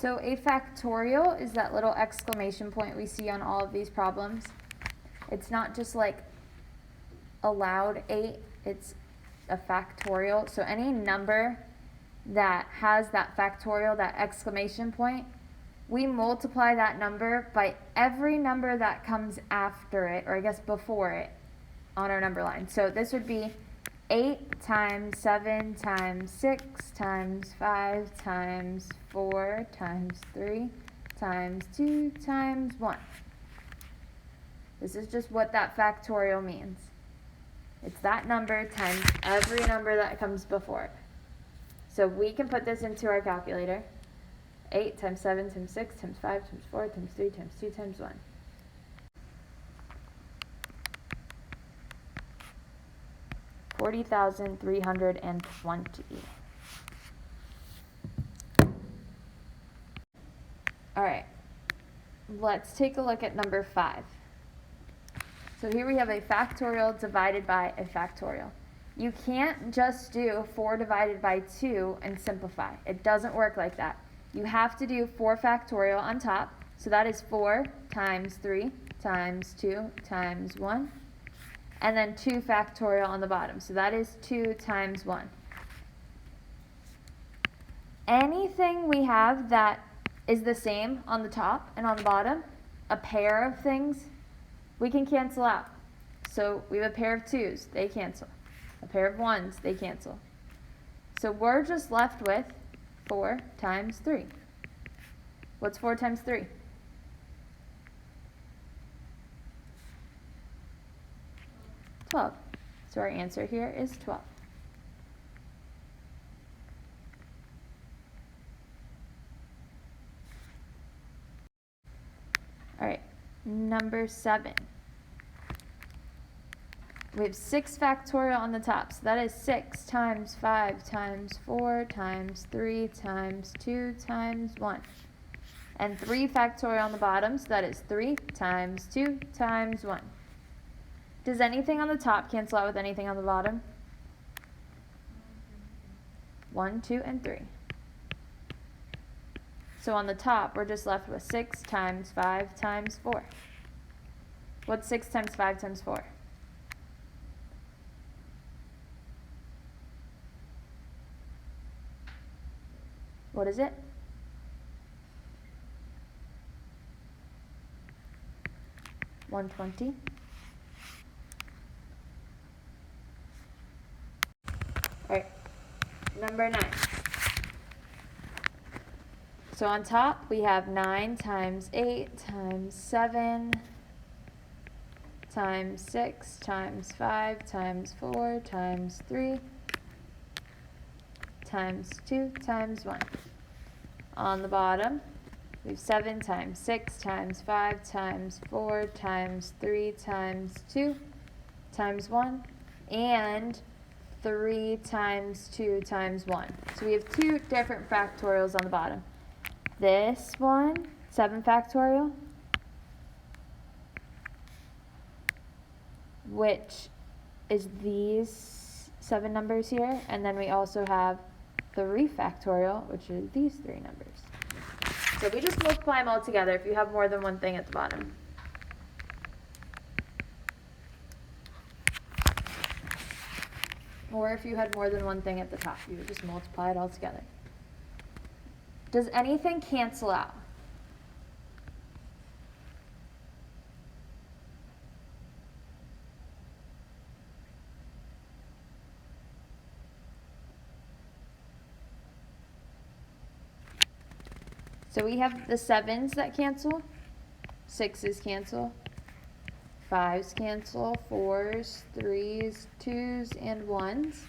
So a factorial is that little exclamation point we see on all of these problems. It's not just like allowed 8, it's a factorial. So any number that has that factorial, that exclamation point, we multiply that number by every number that comes after it, or I guess before it, on our number line. So this would be 8 times 7 times 6 times 5 times 4 times 3 times 2 times 1. This is just what that factorial means. It's that number times every number that comes before it. So we can put this into our calculator. 8 times 7 times 6 times 5 times 4 times 3 times 2 times 1. 40,320. All right, let's take a look at number 5. So here we have a factorial divided by a factorial. You can't just do 4 divided by 2 and simplify. It doesn't work like that. You have to do 4 factorial on top. So that is 4 times 3 times 2 times 1. And then 2 factorial on the bottom. So that is 2 times 1. Anything we have that is the same on the top and on the bottom, a pair of things, we can cancel out. So we have a pair of 2's, they cancel. A pair of 1's, they cancel. So we're just left with 4 times 3. What's 4 times 3? 12. So our answer here is 12. All right, number 7. We have 6 factorial on the top. So that is 6 times 5 times 4 times 3 times 2 times 1. And 3 factorial on the bottom. So that is 3 times 2 times 1. Does anything on the top cancel out with anything on the bottom? 1, 2, and 3. So on the top, we're just left with 6 times 5 times 4. What's 6 times 5 times 4? What is it? $120. All right, number 9. So on top, we have 9 times 8 times 7 times 6 times 5 times 4 times 3 times 2 times 1. On the bottom, we have 7 times 6 times 5 times 4 times 3 times 2 times 1, and 3 times 2 times 1. So we have 2 different factorials on the bottom. This one, 7 factorial, which is these 7 numbers here, and then we also have 3 factorial, which are these 3 numbers. So we just multiply them all together if you have more than one thing at the bottom. Or if you had more than one thing at the top, you would just multiply it all together. Does anything cancel out? So we have the 7's that cancel, 6's cancel, 5's cancel, 4's, 3's, 2's, and 1's.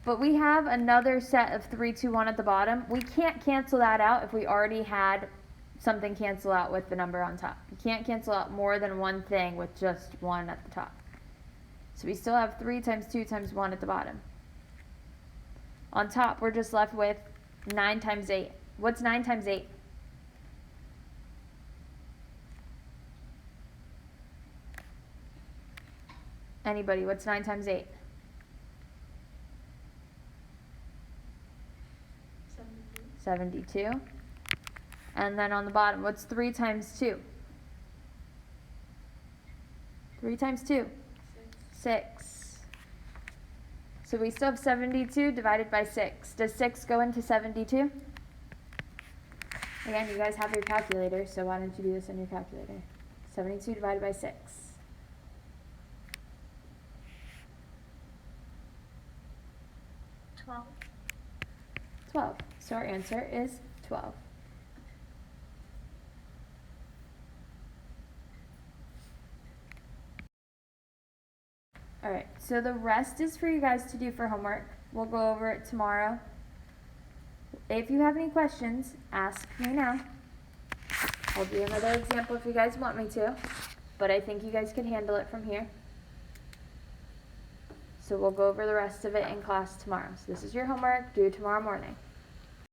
But we have another set of 3, 2, 1 at the bottom. We can't cancel that out if we already had something cancel out with the number on top. You can't cancel out more than one thing with just 1 at the top. So we still have 3 times 2 times 1 at the bottom. On top, we're just left with 9 times 8. What's 9 times 8? Anybody, what's 9 times 8? 73. 72. And then on the bottom, what's 3 times 2? 3 times 2? 6. So we still have 72 divided by 6. Does 6 go into 72? Again, you guys have your calculator, so why don't you do this on your calculator? 72 divided by 6. 12. So our answer is 12. Alright, so the rest is for you guys to do for homework. We'll go over it tomorrow. If you have any questions, ask me now. I'll do another example if you guys want me to, but I think you guys can handle it from here. So we'll go over the rest of it in class tomorrow. So this is your homework, due tomorrow morning.